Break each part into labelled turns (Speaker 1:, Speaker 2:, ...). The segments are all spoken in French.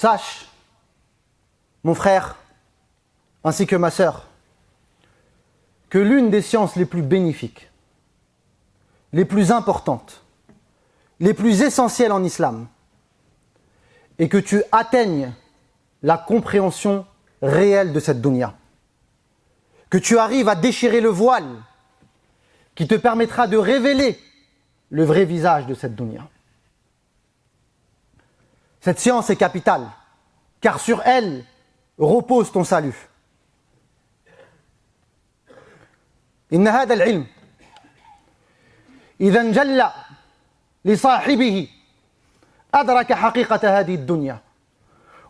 Speaker 1: Sache, mon frère, ainsi que ma sœur, que l'une des sciences les plus bénéfiques, les plus importantes, les plus essentielles en islam, est que tu atteignes la compréhension réelle de cette dunya. Que tu arrives à déchirer le voile qui te permettra de révéler le vrai visage de cette dunya. Cette science est capitale, car sur elle repose ton salut. إن هذا العلم إذا انجل لصاحبه أدرك حقيقة هذه الدنيا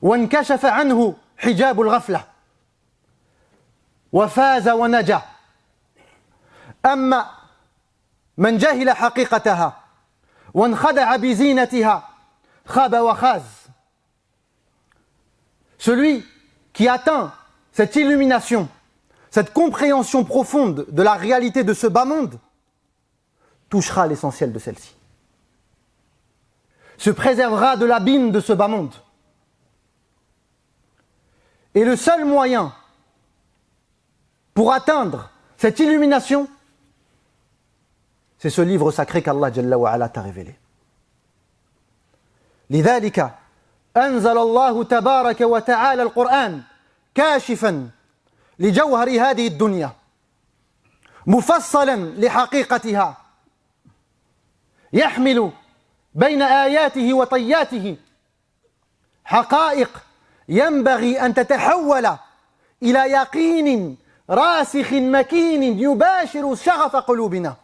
Speaker 1: وانكشف عنه حجاب الغفلة وفاز ونجا. أما من جهل حقيقتها وانخدع بزينتها خاب وخاز. Celui qui atteint cette illumination, cette compréhension profonde de la réalité de ce bas monde, touchera l'essentiel de celle-ci. Se préservera de l'abîme de ce bas monde. Et le seul moyen pour atteindre cette illumination, c'est ce livre sacré qu'Allah Jalla wa Ala t'a révélé. لذلك أنزل الله تبارك وتعالى القرآن كاشفا لجوهر هذه الدنيا مفصلا لحقيقتها يحمل بين آياته وطياته حقائق ينبغي أن تتحول إلى يقين راسخ مكين يباشر شغف قلوبنا.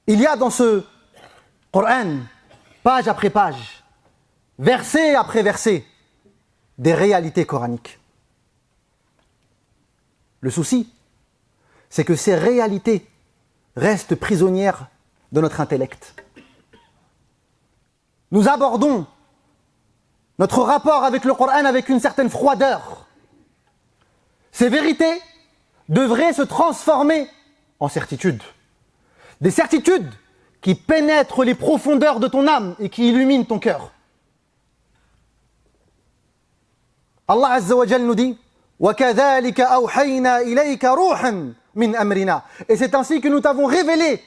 Speaker 1: Il y a dans ce Coran, page après page, verset après verset, des réalités coraniques. Le souci, c'est que ces réalités restent prisonnières de notre intellect. Nous abordons notre rapport avec le Coran avec une certaine froideur. Ces vérités devraient se transformer en certitudes. Des certitudes qui pénètrent les profondeurs de ton âme et qui illuminent ton cœur. Allah Azza wa Jal nous dit وَكَذَلِكَ أَوْحَيْنَا إِلَيْكَ رُوحًا مِنْ أَمْرِنَا. Et c'est ainsi que nous t'avons révélé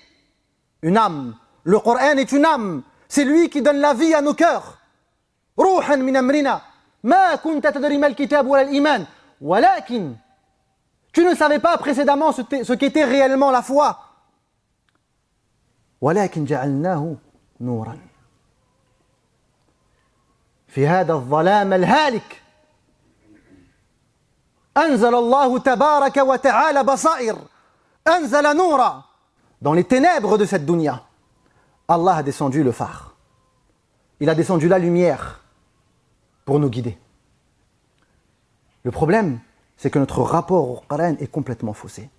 Speaker 1: une âme. Le Coran est une âme. C'est lui qui donne la vie à nos cœurs. روحًا من أمرنا ما كنت تدري ما الكتاب ولا الإيمان ولكن tu ne savais pas précédemment ce qu'était réellement la foi. ولكن جعلناه نورا في هذا الظلام الهالك أنزل الله تبارك وتعالى بصائر أنزل نورا. Dans les ténèbres de cette dunya, Allah a descendu le phare. Il a descendu la lumière pour nous guider. Le problème, c'est que notre rapport au Coran est complètement faussé.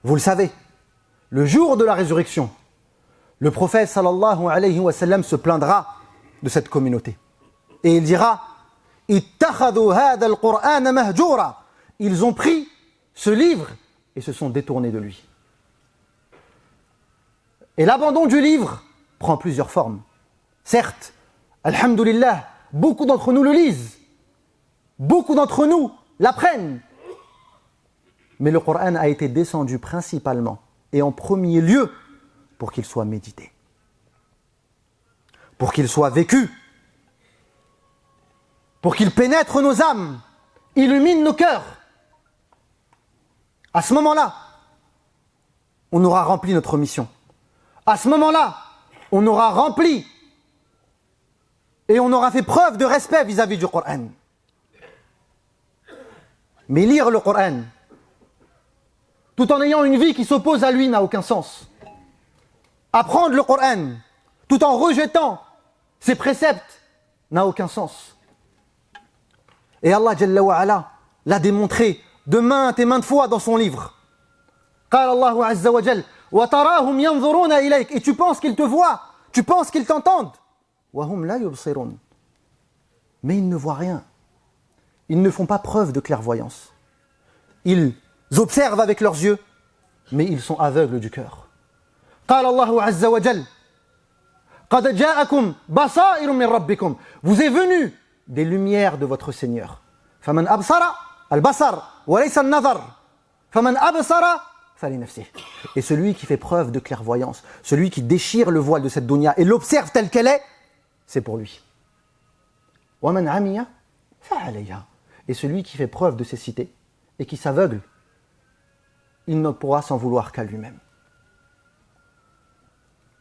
Speaker 1: Vous le savez, le jour de la résurrection, le prophète sallallahu alayhi wa sallam se plaindra de cette communauté. Et il dira « Ittakhadhu hadha al-Qur'an mahjura » Ils ont pris ce livre et se sont détournés de lui. Et l'abandon du livre prend plusieurs formes. Certes, alhamdulillah, beaucoup d'entre nous le lisent. Beaucoup d'entre nous l'apprennent. Mais le Coran a été descendu principalement et en premier lieu pour qu'il soit médité. Pour qu'il soit vécu. Pour qu'il pénètre nos âmes, illumine nos cœurs. À ce moment-là, on aura rempli notre mission. À ce moment-là, on aura rempli et on aura fait preuve de respect vis-à-vis du Coran. Mais lire le Coran, tout en ayant une vie qui s'oppose à lui, n'a aucun sens. Apprendre le Coran, tout en rejetant ses préceptes, n'a aucun sens. Et Allah Jalla wa Ala l'a démontré de maintes et maintes fois dans son livre. قال الله عز وجل وتراهم ينظرون إليك. Et tu penses qu'ils te voient, tu penses qu'ils t'entendent. وهم لا يبصرون. Mais ils ne voient rien. Ils ne font pas preuve de clairvoyance. Ils observent avec leurs yeux, mais ils sont aveugles du cœur. قال الله عز وجل قَدْ جَاءَكُمْ بَصَائِرٌ مِّن رَبِّكُمْ. Vous est venu des lumières de votre Seigneur. فَمَنْ أَبْصَرَ الْبَصَرَ وَلَيْسَ النَّظَرُ فَمَنْ أَبْصَرَ فَلِنَفْسِهِ. Et celui qui fait preuve de clairvoyance, celui qui déchire le voile de cette dunya et l'observe telle qu'elle est, c'est pour lui. وَمَنْ عَمِيَ فَعَلَيْهَا. Et celui qui fait preuve de cécité et qui s'aveugle, il ne pourra s'en vouloir qu'à lui-même.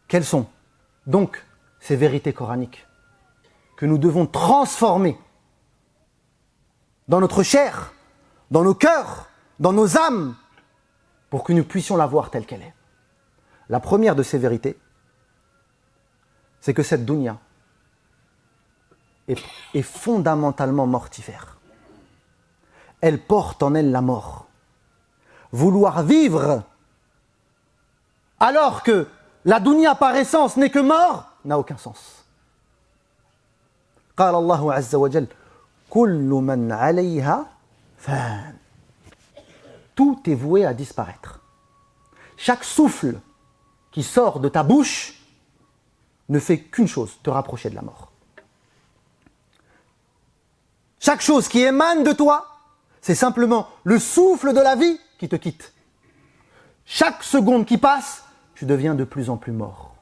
Speaker 1: Quelles sont donc ces vérités coraniques que nous devons transformer dans notre chair, dans nos cœurs, dans nos âmes, pour que nous puissions la voir telle qu'elle est? La première de ces vérités, c'est que cette dunya est fondamentalement mortifère. Elle porte en elle la mort. Vouloir vivre alors que la dunya par essence n'est que mort n'a aucun sens. قال الله عز وجل كل من عليها فان. Tout est voué à disparaître. Chaque souffle qui sort de ta bouche ne fait qu'une chose, te rapprocher de la mort. Chaque chose qui émane de toi, c'est simplement le souffle de la vie qui te quitte. Chaque seconde qui passe, tu deviens de plus en plus mort.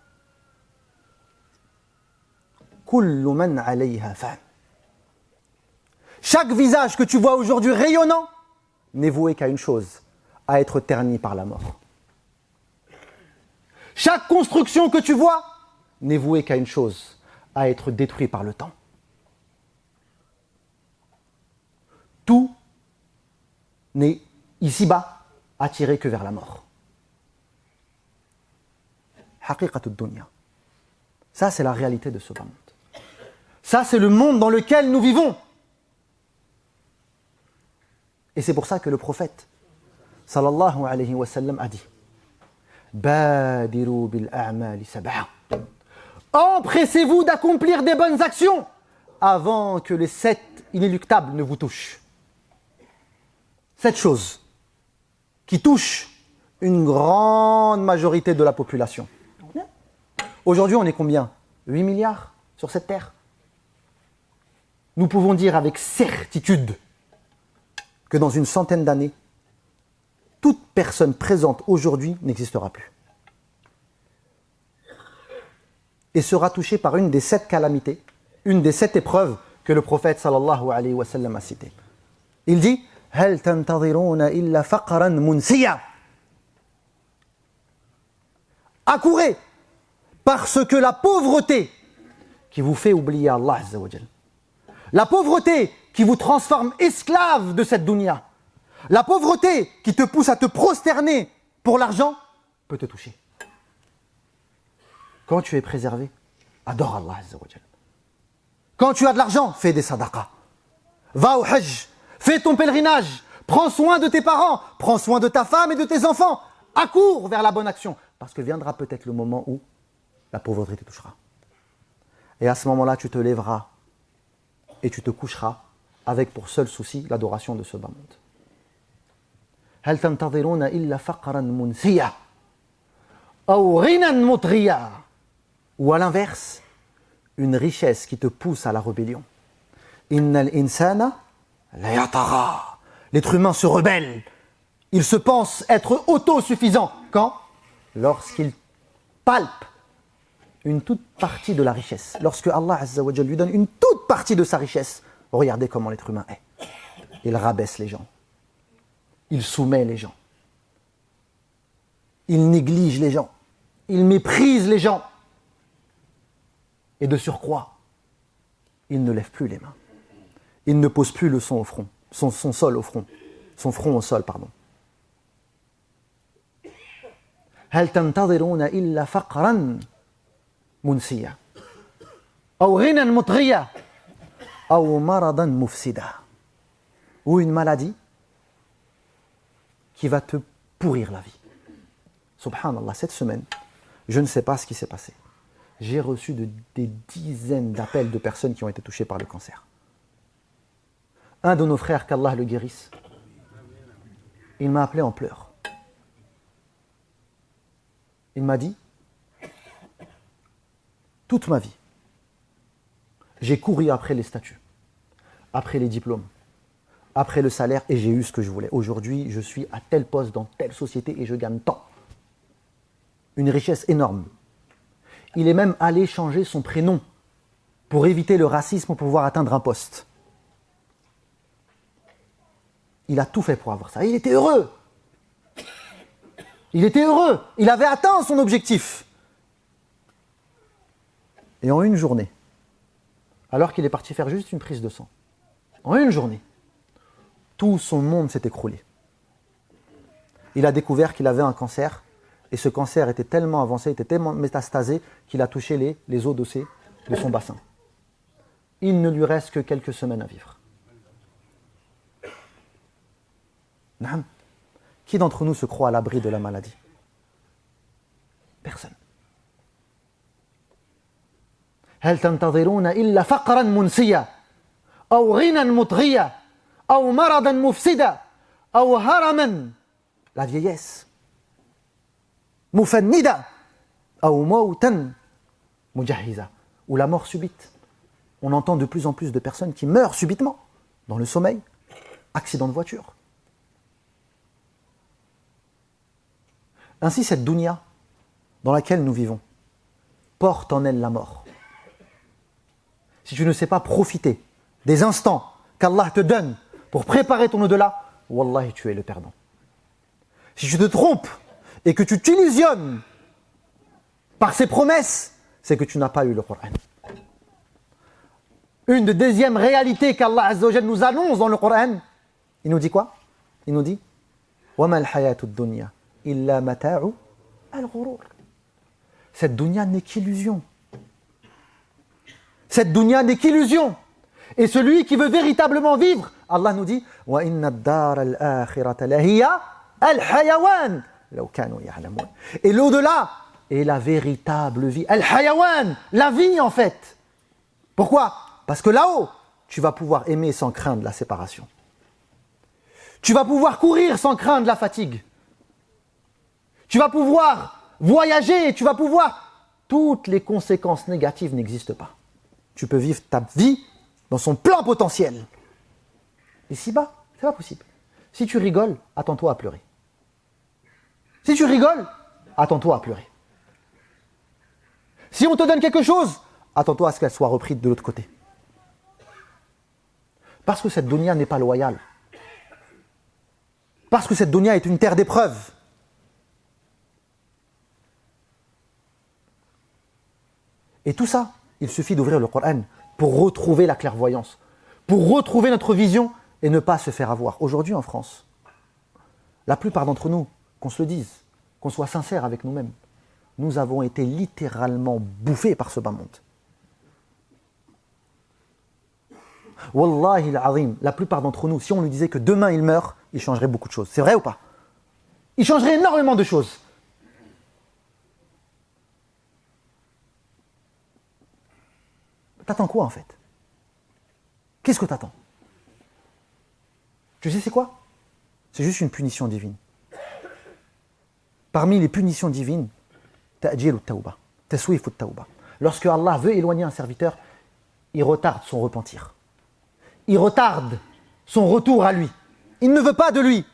Speaker 1: Kullu man alayha fan. Chaque visage que tu vois aujourd'hui rayonnant n'est voué qu'à une chose, à être terni par la mort. Chaque construction que tu vois n'est vouée qu'à une chose, à être détruit par le temps. Tout n'est ici-bas attiré que vers la mort. Haqiqatud dunya. Ça, c'est la réalité de ce monde. Ça, c'est le monde dans lequel nous vivons. Et c'est pour ça que le prophète, sallallahu alayhi wa sallam, a dit Badiru bil a'mali sab'a. Empressez-vous d'accomplir des bonnes actions avant que les 7 inéluctables ne vous touchent. 7 choses qui touchent une grande majorité de la population. Aujourd'hui, on est combien? 8 milliards sur cette terre. Nous pouvons dire avec certitude que dans une centaine d'années, toute personne présente aujourd'hui n'existera plus. Et sera touchée par une des 7 calamités, une des 7 épreuves que le prophète sallallahu alayhi wa sallam a citées. Il dit « Hal tantadhiruna illa faqran munsiya » Accourez, parce que la pauvreté qui vous fait oublier Allah Azza wa Jal, la pauvreté qui vous transforme esclave de cette dunya, la pauvreté qui te pousse à te prosterner pour l'argent, peut te toucher. Quand tu es préservé, adore Allah Azza wa Jal. Quand tu as de l'argent, fais des sadaqas. Va au hajj, fais ton pèlerinage, prends soin de tes parents, prends soin de ta femme et de tes enfants. Accours vers la bonne action, parce que viendra peut-être le moment où la pauvreté te touchera. Et à ce moment-là, tu te lèveras et tu te coucheras avec pour seul souci l'adoration de ce bas monde. هل تنتظرون إلا فقرا منسيا أو غنى مطغيا. Ou à l'inverse, une richesse qui te pousse à la rébellion. Innal insana la yatagha. L'être humain se rebelle. Il se pense être autosuffisant. Quand? Lorsqu'il palpe une toute partie de la richesse. Lorsque Allah Azza wa Jal lui donne une toute partie de sa richesse. Regardez comment l'être humain est. Il rabaisse les gens. Il soumet les gens. Il néglige les gens. Il méprise les gens. Et de surcroît, il ne lève plus les mains. Il ne pose plus le son au front, son sol au front, son front au sol, pardon. هل تنتظرون إلا فقرا منسيا أو غنى مطغيا أو مرضا مفسدا. Ou une maladie qui va te pourrir la vie. Subhanallah, cette semaine, je ne sais pas ce qui s'est passé. J'ai reçu des dizaines d'appels de personnes qui ont été touchées par le cancer. Un de nos frères, qu'Allah le guérisse, il m'a appelé en pleurs. Il m'a dit, toute ma vie, j'ai couru après les statuts, après les diplômes, après le salaire et j'ai eu ce que je voulais. Aujourd'hui, je suis à tel poste dans telle société et je gagne tant. Une richesse énorme. Il est même allé changer son prénom pour éviter le racisme, pour pouvoir atteindre un poste. Il a tout fait pour avoir ça. Il était heureux. Il était heureux. Il avait atteint son objectif. Et en une journée, alors qu'il est parti faire juste une prise de sang, en une journée, tout son monde s'est écroulé. Il a découvert qu'il avait un cancer, et ce cancer était tellement avancé, était tellement métastasé, qu'il a touché les os d'ossée de son bassin. Il ne lui reste que quelques semaines à vivre. Naam. Qui d'entre nous se croit à l'abri de la maladie? Personne. هل تنتظرون إلا فقرا منسيا أو غنى مطغيا أو مرضا مفسدا أو هرما la vieillesse مفندا أو موتا مجهزا ou la mort subite. On entend de plus en plus de personnes qui meurent subitement dans le sommeil, accident de voiture. Ainsi, cette dunya dans laquelle nous vivons porte en elle la mort. Si tu ne sais pas profiter des instants qu'Allah te donne pour préparer ton au-delà, wallahi, tu es le perdant. Si tu te trompes et que tu t'illusionnes par ses promesses, c'est que tu n'as pas eu le Coran. Une des deuxièmes réalités qu'Allah Azza wa Jal nous annonce dans le Coran, il nous dit quoi? Il nous dit وَمَا الْحَيَاةُ الدُّنْيَا إِلَّا مَتَاعُ الْغُرُورِ. Cette dunya n'est qu'illusion. Cette dunya n'est qu'illusion. Et celui qui veut véritablement vivre, Allah nous dit وَإِنَّ الدَّارَ الْآخِرَةَ لَهِيَ الْحَيَوَانِ لَوْ كَانُوا يَعْلَمُونَ. Et l'au-delà est la véritable vie. Al-Hayawan, la vie en fait. Pourquoi? Parce que là-haut, tu vas pouvoir aimer sans craindre la séparation. Tu vas pouvoir courir sans craindre la fatigue. Tu vas pouvoir voyager, tu vas pouvoir... Toutes les conséquences négatives n'existent pas. Tu peux vivre ta vie dans son plein potentiel. Ici-bas, c'est pas possible. Si tu rigoles, attends-toi à pleurer. Si tu rigoles, attends-toi à pleurer. Si on te donne quelque chose, attends-toi à ce qu'elle soit reprise de l'autre côté. Parce que cette dunya n'est pas loyale. Parce que cette dunya est une terre d'épreuves. Et tout ça, il suffit d'ouvrir le Coran pour retrouver la clairvoyance, pour retrouver notre vision et ne pas se faire avoir. Aujourd'hui en France, la plupart d'entre nous, qu'on se le dise, qu'on soit sincère avec nous-mêmes, nous avons été littéralement bouffés par ce bas monde. Wallahi al-azim, la plupart d'entre nous, si on lui disait que demain il meurt, il changerait beaucoup de choses. C'est vrai ou pas? Il changerait énormément de choses. T'attends quoi en fait? Qu'est-ce que t'attends? Tu sais c'est quoi? C'est juste une punition divine. Parmi les punitions divines, ta'jil at-tawba, taswif at-tawba. Lorsque Allah veut éloigner un serviteur, il retarde son repentir. Il retarde son retour à lui. Il ne veut pas de lui.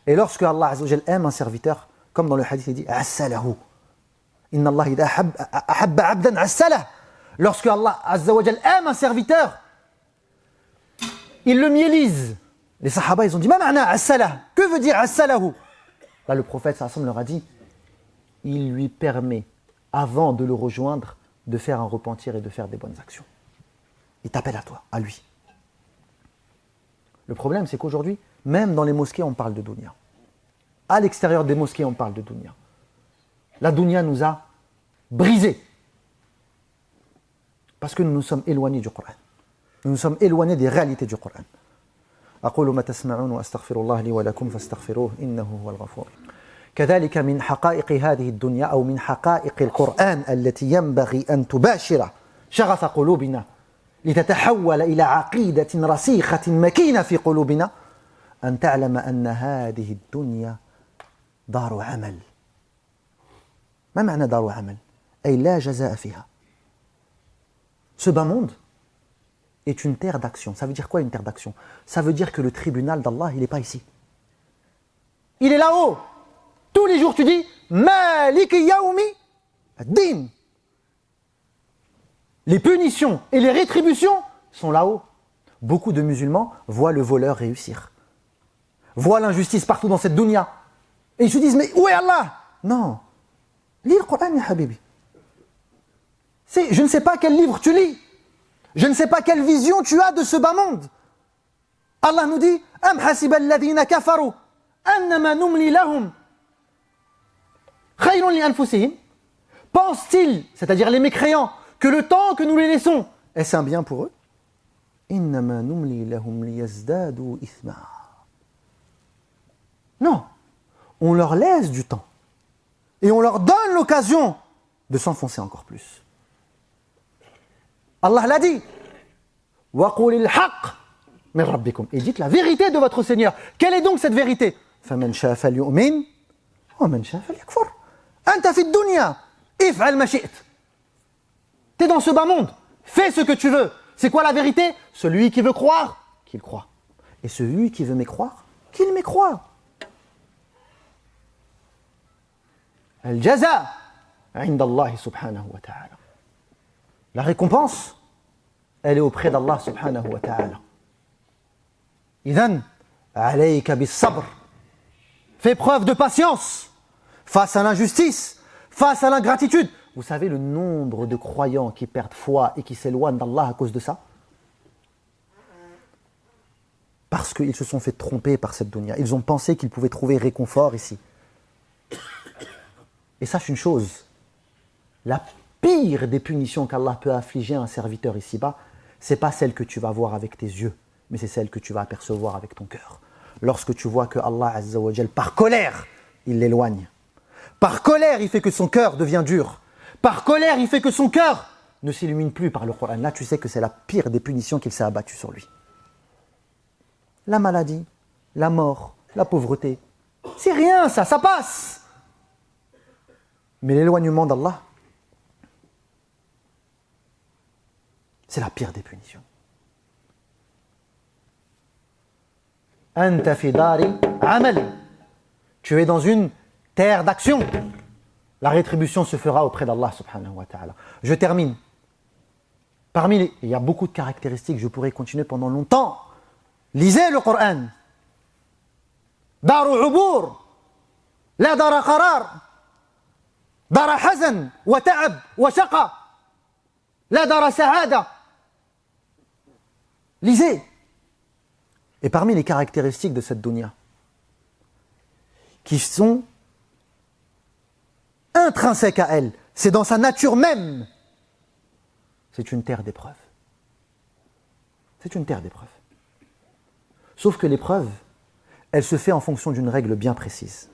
Speaker 1: Et lorsque Allah Azza wa Jal aime un serviteur, comme dans le hadith il dit assalahu. Inna Allah idha ahabba abdan assalah. Lorsque Allah Azza wa Jal aime un serviteur, il le miélise. Les sahaba ils ont dit ma ma'na assalah. Que veut dire assalahu? Là le prophète sallallahu leur a dit il lui permet avant de le rejoindre de faire un repentir et de faire des bonnes actions. Il t'appelle à toi, à lui. Le problème, c'est qu'aujourd'hui, même dans les mosquées, on parle de dunya. À l'extérieur des mosquées, on parle de dunya. La dunya nous a brisés. Parce que nous nous sommes éloignés du Coran. Nous nous sommes éloignés des réalités du Coran. أقول ما تسمعون وأستغفر الله لي ولكم فاستغفروه إنه هو الغفور. كذلك من حقائق هذه الدنيا أو من حقائق القرآن التي ينبغي أن تباشر شغف قلوبنا لتتحول إلى عقيدة رسيخة مكينة في قلوبنا أن تعلم أن هذه الدنيا دار عمل. ما معنى دار عمل؟ أي لا جزاء فيها Ce bas monde est une terre d'action. Ça veut dire quoi une terre d'action? Ça veut dire que le tribunal d'Allah, il n'est pas ici. Il est là-haut. Tous les jours, tu dis Malik Yaoumi Ad-Din. Les punitions et les rétributions sont là-haut. Beaucoup de musulmans voient le voleur réussir, voient l'injustice partout dans cette dunya. Et ils se disent, mais où est Allah? Non. Lis le Coran, ya Habibi. Je ne sais pas quel livre tu lis. Je ne sais pas quelle vision tu as de ce bas monde. Allah nous dit, Am hasiba alladhina kafaru annama numli lahum khayrun li anfusihim. Pensent-ils, c'est-à-dire les mécréants, que le temps que nous les laissons, est-ce un bien pour eux? Innama numli lahum liyazdadu ithma. Non. On leur laisse du temps. Et on leur donne l'occasion de s'enfoncer encore plus. Allah l'a dit. وَقُولِ الْحَقِّ مِنْ رَبِّكُمْ. Et dites la vérité de votre Seigneur. Quelle est donc cette vérité? فَمَنْ شَاءَ فَلْيُؤْمِنْ وَمَنْ شَاءَ فَلْيَكْفُرْ. أَنْتَ فِي الدُّنْيَا افْعَلْ مَا شِئْتَ. T'es dans ce bas monde. Fais ce que tu veux. C'est quoi la vérité? Celui qui veut croire, qu'il croit. Et celui qui veut mécroire, qu'il mécroit. Al-jaza inda Allah subhanahu wa ta'ala. La récompense, elle est auprès d'Allah subhanahu wa ta'ala. Idhan, alayka bis-sabr. Fais preuve de patience face à l'injustice, face à l'ingratitude. Vous savez le nombre de croyants qui perdent foi et qui s'éloignent d'Allah à cause de ça? Parce qu'ils se sont fait tromper par cette dunya. Ils ont pensé qu'ils pouvaient trouver réconfort ici. Et sache une chose, la pire des punitions qu'Allah peut affliger à un serviteur ici-bas, c'est pas celle que tu vas voir avec tes yeux, mais c'est celle que tu vas apercevoir avec ton cœur. Lorsque tu vois que Allah Azza wa Jal, par colère, il l'éloigne. Par colère, il fait que son cœur devient dur. Par colère, il fait que son cœur ne s'illumine plus par le Coran. Là, tu sais que c'est la pire des punitions qu'il s'est abattue sur lui. La maladie, la mort, la pauvreté, c'est rien ça passe. Mais l'éloignement d'Allah, c'est la pire des punitions. Anta fi dari amal. Tu es dans une terre d'action. La rétribution se fera auprès d'Allah subhanahu wa ta'ala. Je termine. Il y a beaucoup de caractéristiques, je pourrais continuer pendant longtemps. Lisez le Coran. Daru ubur, la dara qarar. دار حزن وتعب وشقى لا دار سعادة. Lisez. Et parmi les caractéristiques de cette dunya, qui sont intrinsèques à elle, c'est dans sa nature même, c'est une terre d'épreuve. C'est une terre d'épreuve. Sauf que l'épreuve, elle se fait en fonction d'une règle bien précise.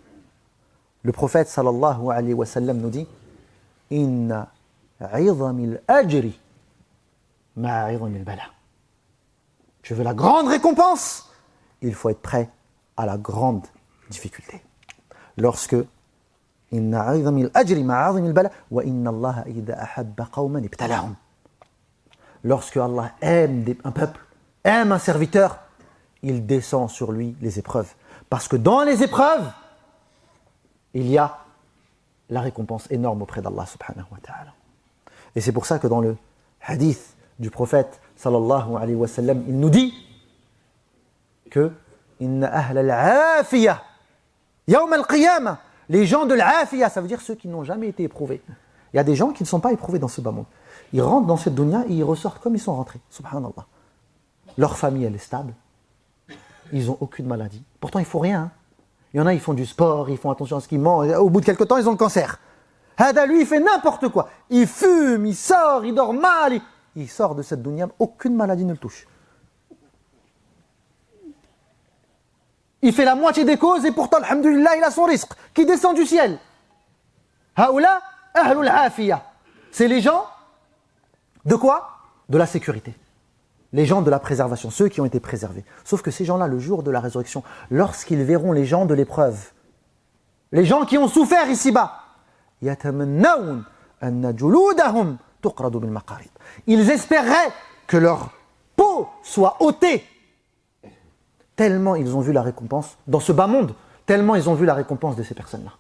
Speaker 1: Le prophète sallallahu alayhi wa sallam nous dit Inna 'idhamil ajri ma'a 'idhamil bala. Tu veux la grande récompense? Il faut être prêt à la grande difficulté. Lorsque Inna 'idhamil ajri ma'a 'idhamil bala wa inna Allah idha ahabba qawman ibtalahum. Lorsque Allah aime un peuple, aime un serviteur, il descend sur lui les épreuves. Parce que dans les épreuves, il y a la récompense énorme auprès d'Allah subhanahu wa ta'ala. Et c'est pour ça que dans le hadith du prophète sallallahu alayhi wa sallam, il nous dit que inna ahla al-'afiyah yawm al-qiyamah, les gens de l'afiyah, ça veut dire ceux qui n'ont jamais été éprouvés. Il y a des gens qui ne sont pas éprouvés dans ce bas monde. Ils rentrent dans cette dunya et ils ressortent comme ils sont rentrés, subhanallah. Leur famille, elle est stable. Ils n'ont aucune maladie. Pourtant, il ne faut rien. Hein. Il y en a, ils font du sport, ils font attention à ce qu'ils mangent. Au bout de quelques temps, ils ont le cancer. Hada, lui, il fait n'importe quoi. Il fume, il sort, il dort mal. Il sort de cette dunya, aucune maladie ne le touche. Il fait la moitié des causes et pourtant, alhamdulillah, il a son risque qui descend du ciel. Haoula, ahlul afiyah. C'est les gens de quoi? De la sécurité. Les gens de la préservation, ceux qui ont été préservés. Sauf que ces gens-là, le jour de la résurrection, lorsqu'ils verront les gens de l'épreuve, les gens qui ont souffert ici-bas, يَتَمَنَّوْنَ أَنَّ جُلُودَهُمْ تُقْرَضُ بِالْمَقَارِضِ. Ils espéraient que leur peau soit ôtée. Tellement ils ont vu la récompense dans ce bas monde, tellement ils ont vu la récompense de ces personnes-là.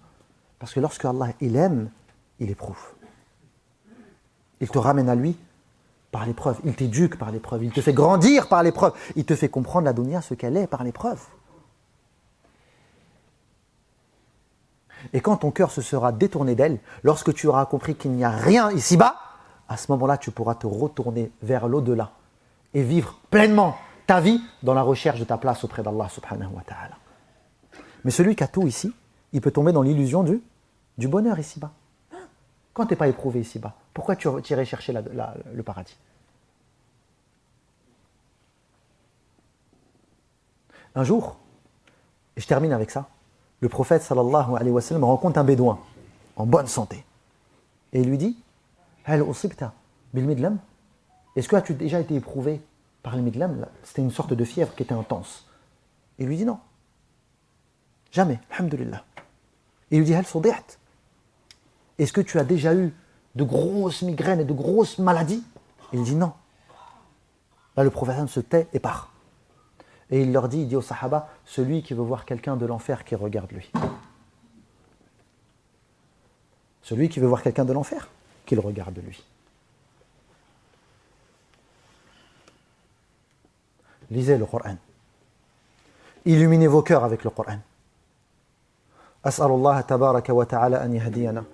Speaker 1: Parce que lorsque Allah, il aime, il éprouve. Il te ramène à lui par l'épreuve, il t'éduque par l'épreuve, il te fait grandir par l'épreuve, il te fait comprendre la dunya, ce qu'elle est par l'épreuve. Et quand ton cœur se sera détourné d'elle, lorsque tu auras compris qu'il n'y a rien ici-bas, à ce moment-là, tu pourras te retourner vers l'au-delà et vivre pleinement ta vie dans la recherche de ta place auprès d'Allah subhanahu wa ta'ala. Mais celui qui a tout ici, il peut tomber dans l'illusion du bonheur ici-bas. Quand tu n'es pas éprouvé ici-bas, pourquoi tu irais chercher le paradis? Un jour, et je termine avec ça, le prophète sallallahu alayhi wa sallam rencontre un bédouin en bonne santé. Et il lui dit, Hal usibta bil midlam? Est-ce que as-tu déjà été éprouvé par le midlam? C'était une sorte de fièvre qui était intense. Et il lui dit non. Jamais, alhamdulillah. Et il lui dit, Hal sudiht? Est-ce que tu as déjà eu de grosses migraines et de grosses maladies? Et il dit non. Là, le prophète se tait et part. Et il leur dit, il dit aux sahaba, celui qui veut voir quelqu'un de l'enfer, qui regarde lui. Celui qui veut voir quelqu'un de l'enfer, qu'il regarde lui. Lisez le Coran. Illuminez vos cœurs avec le Coran. أسأل الله تبارك وتعالى أن يهدينا